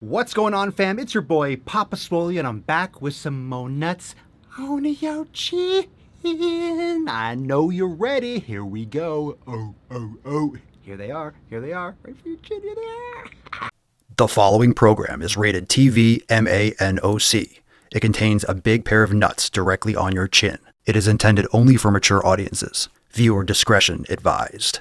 What's going on, fam? It's your boy, Papa Swole, and I'm back with some more nuts on your chin. I know you're ready. Here we go. Oh. Here they are. Right for your chin. Here they are. The following program is rated TV MANOC. It contains a big pair of nuts directly on your chin. It is intended only for mature audiences. Viewer discretion advised.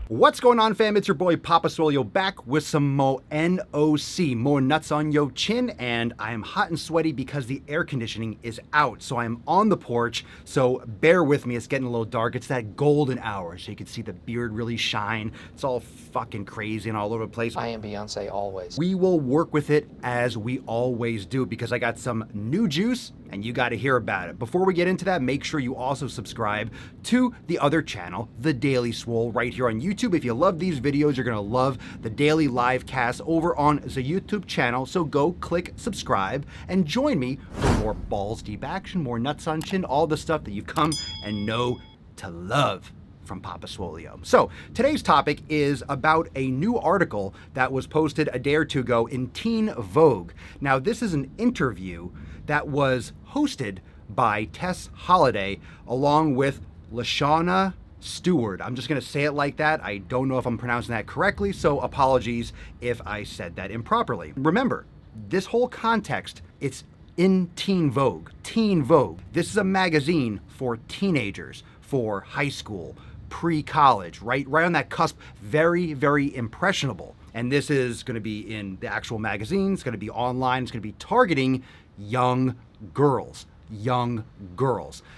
What's going on, fam? It's your boy Papa Swole back with some more NOC, more nuts on yo chin, and I am hot and sweaty because the air conditioning is out. So I am on the porch, so bear with me. It's getting a little dark. It's that golden hour, so you can see the beard really shine. It's all fucking crazy and all over the place. I am Beyonce always. We will work with it as we always do because I got some new juice and you got to hear about it. Before we get into that, make sure you also subscribe to the other channel, The Daily Swole, right here on YouTube. If you love these videos, you're going to love the daily live cast over on the YouTube channel. So go click subscribe and join me for more balls deep action, more nuts on chin, all the stuff that you've come and know to love from Papa Swole. So today's topic is about a new article that was posted a day or two ago in Teen Vogue. Now, this is an interview that was hosted by Tess Holliday along with La'Shaunae Steward. I'm just going to say it like that. I don't know if I'm pronouncing that correctly, so apologies if I said that improperly. Remember, this whole context, it's in Teen Vogue. Teen Vogue. This is a magazine for teenagers, for high school, pre-college, right on that cusp, very, very impressionable. And this is going to be in the actual magazine. It's going to be online. It's going to be targeting young girls.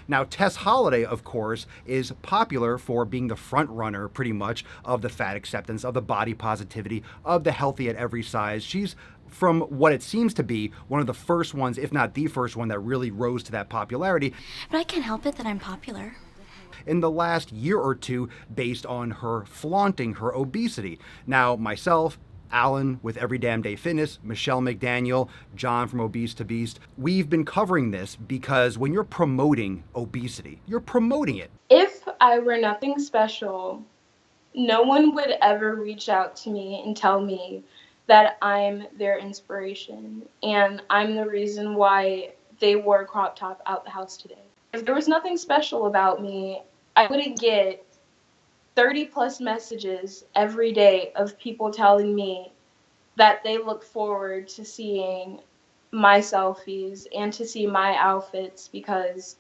Now, Tess Holliday, of course, is popular for being the front runner, pretty much, of the fat acceptance, of the body positivity, of the healthy at every size. She's, from what it seems to be, one of the first ones, if not the first one, that really rose to that popularity. But I can't help it that I'm popular. In the last year or two, based on her flaunting her obesity. Now, myself, Alan with Every Damn Day Fitness, Michelle McDaniel, John from Obese to Beast, we've been covering this because when you're promoting obesity, you're promoting it. If I were nothing special, no one would ever reach out to me and tell me that I'm their inspiration and I'm the reason why they wore a crop top out the house today. If there was nothing special about me, I wouldn't get 30 plus messages every day of people telling me that they look forward to seeing my selfies and to see my outfits because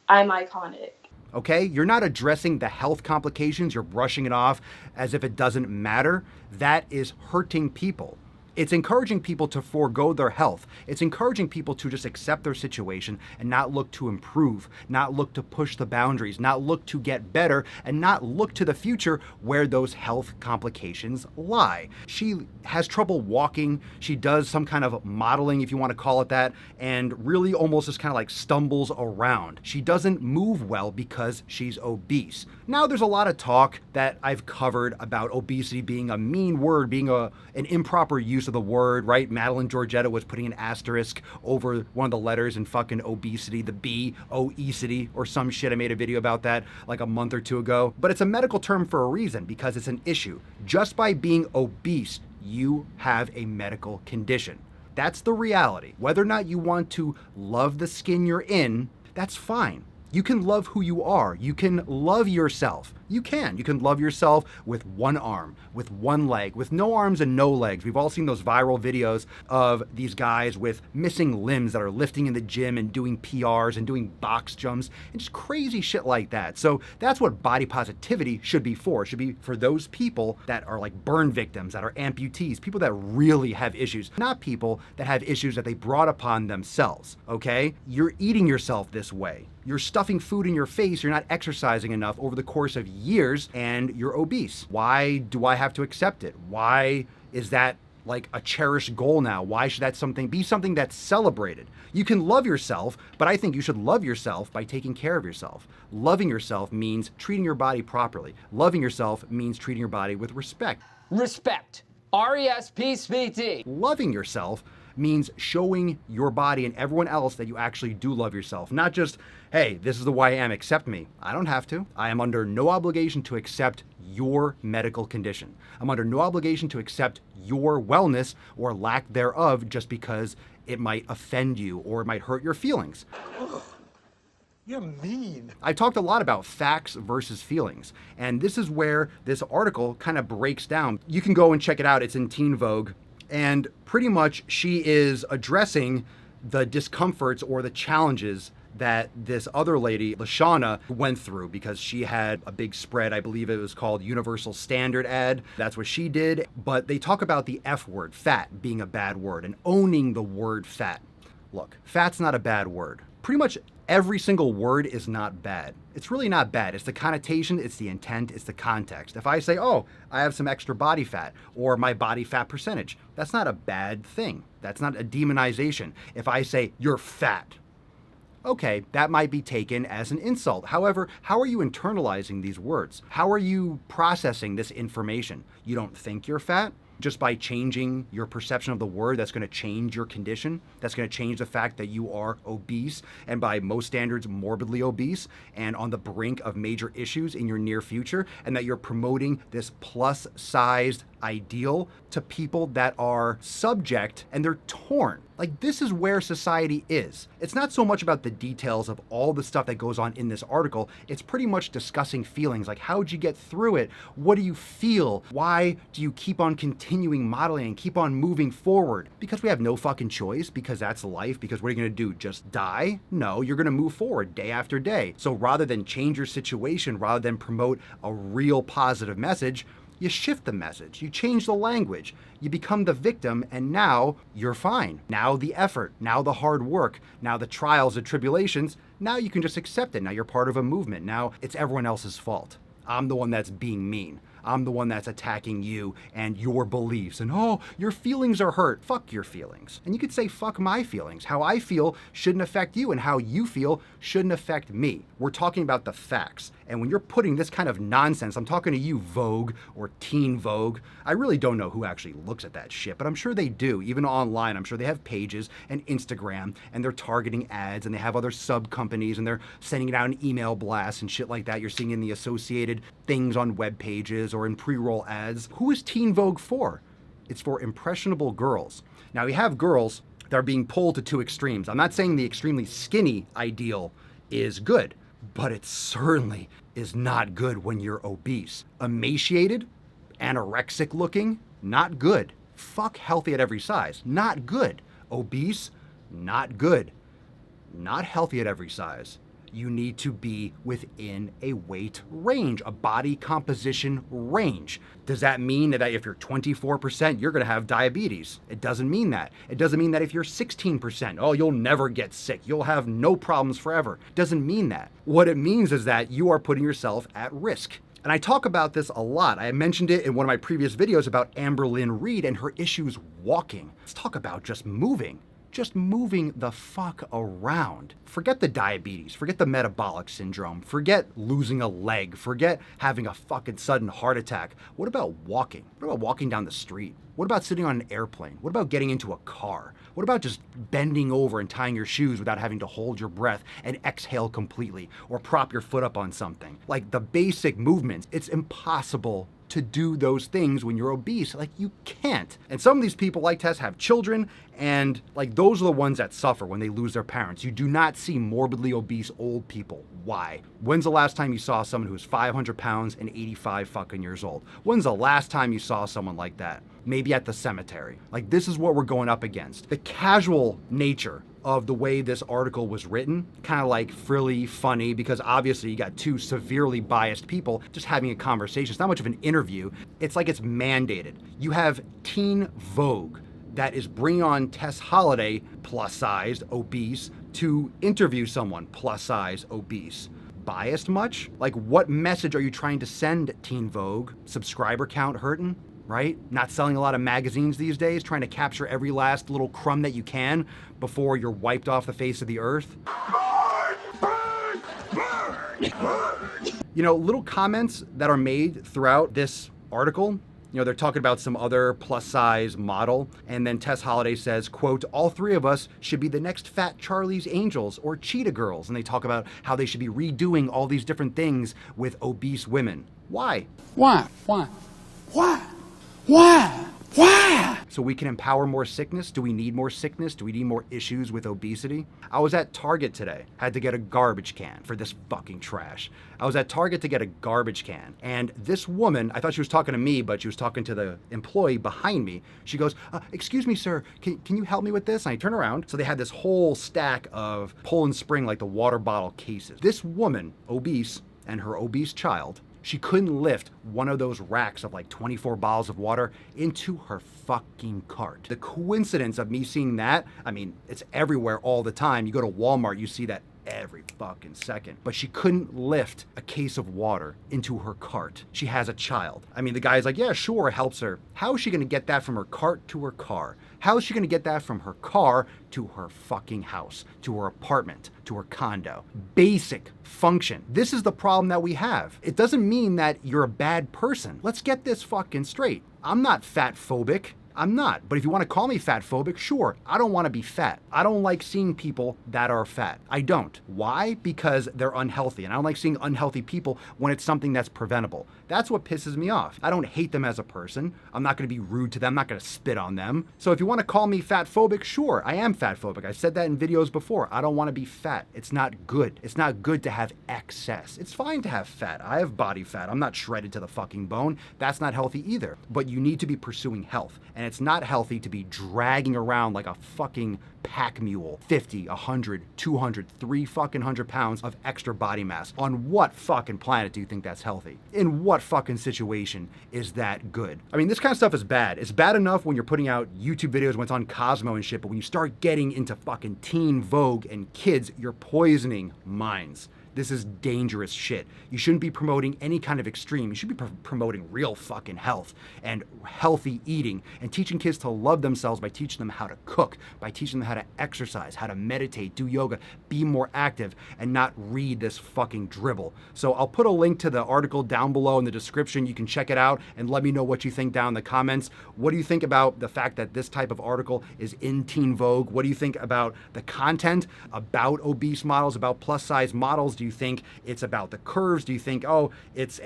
I'm iconic. Okay, you're not addressing the health complications, you're brushing it off as if it doesn't matter. That is hurting people. It's encouraging people to forego their health. It's encouraging people to just accept their situation and not look to improve, not look to push the boundaries, not look to get better, and not look to the future where those health complications lie. She has trouble walking. She does some kind of modeling, if you want to call it that, and really almost just kind of like stumbles around. She doesn't move well because she's obese. Now, there's a lot of talk that I've covered about obesity being a mean word, being an improper use of the word, right? Madeline Georgetta was putting an asterisk over one of the letters in fucking obesity, the B, O-esity, or some shit. I made a video about that like a month or two ago. But it's a medical term for a reason, because it's an issue. Just by being obese, you have a medical condition. That's the reality. Whether or not you want to love the skin you're in, that's fine. You can love who you are. You can love yourself. You can love yourself with one arm, with one leg, with no arms and no legs. We've all seen those viral videos of these guys with missing limbs that are lifting in the gym and doing PRs and doing box jumps and just crazy shit like that. So that's what body positivity should be for. It should be for those people that are like burn victims, that are amputees, people that really have issues, not people that have issues that they brought upon themselves, okay? You're eating yourself this way. You're stuffing food in your face, you're not exercising enough over the course of years, and you're obese. Why do I have to accept it? Why is that like a cherished goal now? Why should that be something that's celebrated? You can love yourself, but I think you should love yourself by taking care of yourself. Loving yourself means treating your body properly. Loving yourself means treating your body with respect. Respect. R-E-S-P-C-T. Loving yourself means showing your body and everyone else that you actually do love yourself. Not just, hey, this is the way I am, accept me. I don't have to. I am under no obligation to accept your medical condition. I'm under no obligation to accept your wellness or lack thereof just because it might offend you or it might hurt your feelings. You're mean. I talked a lot about facts versus feelings, and this is where this article kind of breaks down. You can go and check it out. It's in Teen Vogue, and pretty much she is addressing the discomforts or the challenges that this other lady, La'Shaunae, went through because she had a big spread. I believe it was called Universal Standard ad. That's what she did. But they talk about the F word, fat, being a bad word, and owning the word fat. Look, fat's not a bad word. Pretty much every single word is not bad. It's really not bad. It's the connotation, it's the intent, it's the context. If I say, oh, I have some extra body fat, or my body fat percentage, that's not a bad thing. That's not a demonization. If I say, you're fat, okay, that might be taken as an insult. However, how are you internalizing these words? How are you processing this information? You don't think you're fat? Just by changing your perception of the word, that's going to change your condition. That's going to change the fact that you are obese, and by most standards, morbidly obese, and on the brink of major issues in your near future, and that you're promoting this plus-sized ideal to people that are subject and they're torn. Like, this is where society is. It's not so much about the details of all the stuff that goes on in this article. It's pretty much discussing feelings, like how'd you get through it? What do you feel? Why do you keep on continuing modeling and keep on moving forward? Because we have no fucking choice, because that's life, because what are you gonna do, just die? No, you're gonna move forward day after day. So rather than change your situation, rather than promote a real positive message, you shift the message, you change the language, you become the victim, and now you're fine. Now the effort, now the hard work, now the trials and tribulations, now you can just accept it. Now you're part of a movement. Now it's everyone else's fault. I'm the one that's being mean. I'm the one that's attacking you and your beliefs. And oh, your feelings are hurt. Fuck your feelings. And you could say, fuck my feelings. How I feel shouldn't affect you, and how you feel shouldn't affect me. We're talking about the facts. And when you're putting this kind of nonsense, I'm talking to you, Vogue or Teen Vogue. I really don't know who actually looks at that shit, but I'm sure they do. Even online, I'm sure they have pages and Instagram, and they're targeting ads, and they have other sub companies, and they're sending it out in email blasts and shit like that. You're seeing in the associated things on web pages or in pre-roll ads. Who is Teen Vogue for? It's for impressionable girls. Now, we have girls that are being pulled to two extremes. I'm not saying the extremely skinny ideal is good, but it certainly is not good when you're obese. Emaciated, anorexic looking, not good. Fuck healthy at every size, not good. Obese, not good. Not healthy at every size. You need to be within a weight range, a body composition range. Does that mean that if you're 24%, you're gonna have diabetes? It doesn't mean that. It doesn't mean that if you're 16%, oh, you'll never get sick, you'll have no problems forever. It doesn't mean that. What it means is that you are putting yourself at risk. And I talk about this a lot. I mentioned it in one of my previous videos about Amber Lynn Reed and her issues walking. Let's talk about just moving. Just moving the fuck around. Forget the diabetes, forget the metabolic syndrome, forget losing a leg, forget having a fucking sudden heart attack. What about walking? What about walking down the street? What about sitting on an airplane? What about getting into a car? What about just bending over and tying your shoes without having to hold your breath and exhale completely, or prop your foot up on something? Like the basic movements, it's impossible to do those things when you're obese. Like, you can't. And some of these people, like Tess, have children, and like those are the ones that suffer when they lose their parents. You do not see morbidly obese old people. Why? When's the last time you saw someone who's 500 pounds and 85 fucking years old? When's the last time you saw someone like that? Maybe at the cemetery. Like, this is what we're going up against. The casual nature of the way this article was written, kind of like frilly, funny, because obviously you got two severely biased people just having a conversation. It's not much of an interview. It's like it's mandated. You have Teen Vogue that is bringing on Tess Holliday, plus-sized, obese, to interview someone plus-sized, obese. Biased much? Like, what message are you trying to send, Teen Vogue? Subscriber count hurting? Right? Not selling a lot of magazines these days, trying to capture every last little crumb that you can before you're wiped off the face of the earth. Burn! Burn! Burn! Burn! You know, little comments that are made throughout this article, You know, they're talking about some other plus size model. And then Tess Holliday says, quote, all three of us should be the next fat Charlie's Angels or Cheetah Girls. And they talk about how they should be redoing all these different things with obese women. Why? Why? Why? Why? Why? Why? So we can empower more sickness? Do we need more sickness? Do we need more issues with obesity? I was at Target today, had to get a garbage can for this fucking trash. I was at Target to get a garbage can, and this woman, I thought she was talking to me, but she was talking to the employee behind me. She goes, excuse me, sir, can you help me with this? And I turn around, so they had this whole stack of Pull and Spring, like the water bottle cases. This woman, obese, and her obese child, she couldn't lift one of those racks of like 24 bottles of water into her fucking cart. The coincidence of me seeing that, I mean, it's everywhere all the time. You go to Walmart, you see that every fucking second. But she couldn't lift a case of water into her cart. She has a child. I mean, the guy's like, yeah, sure, helps her. How is she gonna get that from her cart to her car? How is she gonna get that from her car to her fucking house, to her apartment, to her condo? Basic function. This is the problem that we have. It doesn't mean that you're a bad person. Let's get this fucking straight. I'm not fat phobic. I'm not. But if you want to call me fat phobic, sure. I don't want to be fat. I don't like seeing people that are fat. I don't. Why? Because they're unhealthy. And I don't like seeing unhealthy people when it's something that's preventable. That's what pisses me off. I don't hate them as a person. I'm not going to be rude to them. I'm not going to spit on them. So if you want to call me fat phobic, sure. I am fat phobic. I said that in videos before. I don't want to be fat. It's not good. It's not good to have excess. It's fine to have fat. I have body fat. I'm not shredded to the fucking bone. That's not healthy either. But you need to be pursuing health. And it's not healthy to be dragging around like a fucking pack mule 50, 100, 200, 300 pounds of extra body mass. On what fucking planet do you think that's healthy? In what fucking situation is that good? I mean, this kind of stuff is bad. It's bad enough when you're putting out YouTube videos when it's on Cosmo and shit, but when you start getting into fucking Teen Vogue and kids, you're poisoning minds. This is dangerous shit. You shouldn't be promoting any kind of extreme. You should be promoting real fucking health and healthy eating and teaching kids to love themselves by teaching them how to cook, by teaching them how to exercise, how to meditate, do yoga, be more active, and not read this fucking dribble. So I'll put a link to the article down below in the description. You can check it out and let me know what you think down in the comments. What do you think about the fact that this type of article is in Teen Vogue? What do you think about the content about obese models, about plus size models? Do you think it's about the curves? Do you think, oh, it's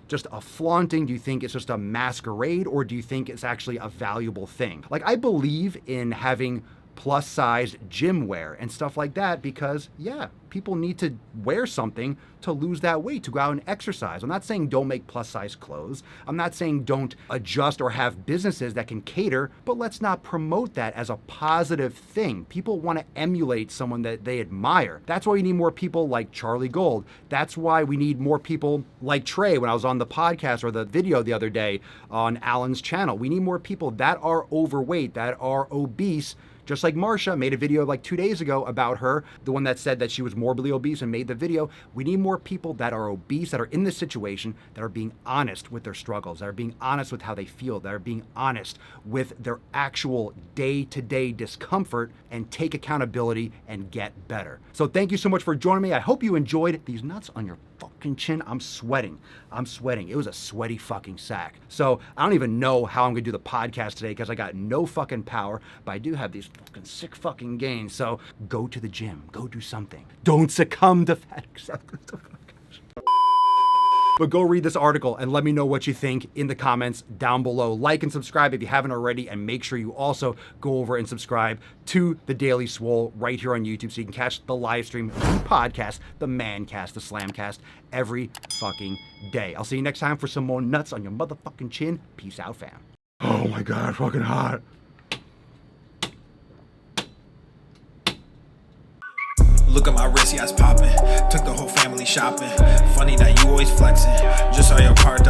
just a flaunting? Do you think it's just a masquerade? Or do you think it's actually a valuable thing? Like, I believe in having plus size gym wear and stuff like that because, yeah, people need to wear something to lose that weight, to go out and exercise. I'm not saying don't make plus size clothes. I'm not saying don't adjust or have businesses that can cater, but let's not promote that as a positive thing. People want to emulate someone that they admire. That's why we need more people like Charlie Gold. That's why we need more people like Trey when I was on the podcast or the video the other day on Alan's channel. We need more people that are overweight, that are obese. Just like Marsha made a video like 2 days ago about her, the one that said that she was morbidly obese and made the video. We need more people that are obese, that are in this situation, that are being honest with their struggles, that are being honest with how they feel, that are being honest with their actual day-to-day discomfort and take accountability and get better. So thank you so much for joining me. I hope you enjoyed these nuts on your fucking chin. I'm sweating. It was a sweaty fucking sack. So I don't even know how I'm gonna do the podcast today because I got no fucking power, but I do have these fucking sick fucking gains. So go to the gym, go do something. Don't succumb to fat acceptance. But go read this article and let me know what you think in the comments down below. Like and subscribe if you haven't already, and make sure you also go over and subscribe to the Daily Swole right here on YouTube so you can catch the live stream, the podcast, the Mancast, the Slamcast every fucking day. I'll see you next time for some more nuts on your motherfucking chin. Peace out, fam. Oh my God, fucking hot. Look at my wrist, yeah, it's popping. Took the whole family shopping. Funny that you always flexing. Just saw your party.